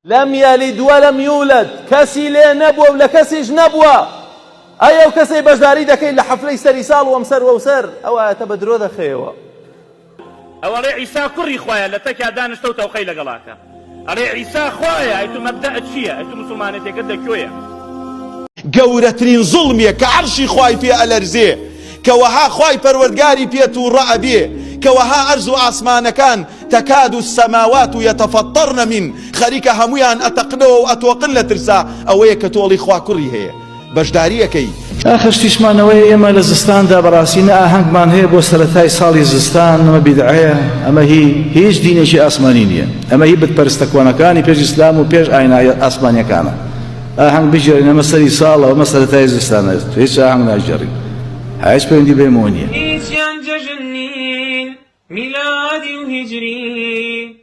لم يلد ولم يولد كسي لي نبوة ولا كسيش نبوة أيو كسي بجداري دكين لحفلي سريسال ومسر وسر أو تبدرو ذا خيوة أو ري عيسى كري خوايا لتكا دانشتو توقي لقلاكا ري عيسى خوايا أيتو مبدأ تشيا أيتو مسلمانتي قد كويا گەورەترین زوڵمیە کە عەرشی خوای پێ ئەلەرزێ کەوەها خوای پەروەردگاری پێ تووڕە ئەبێ کەوەها ئەرز و ئاسمانەکان تەکاد السەماوات یەتەفەطەرن من خەریکە هەمویان ئەتەقنەوە و ئەتۆقن لە ترسا ئەوەیە کە تۆڵی خوا کوڕی هەیە بەشداریەکەی خشتیشمانەوەی ئێمە لە زستاندا بەڕاستی نە ئاهەنگمان هەیە بۆ سەرەتای ساڵی زستان ئەمە بیدعەیە ئەمە هیچ دینێکی ئاسمانی نییە ئەمە هی بتپەرستە کۆنەکانی پێش ئیسلام و پێش ئاینە ئاسمانیەکانە ئاهەنگ بژێڕین ئەمە سەری ساڵە ئەمە سەرەتای زستانە هیچ ئاهەنگ ناژێڕین هیچ پەیوەندی بێمەوە نییە هیچیان جەژن نین میلادی و هیجری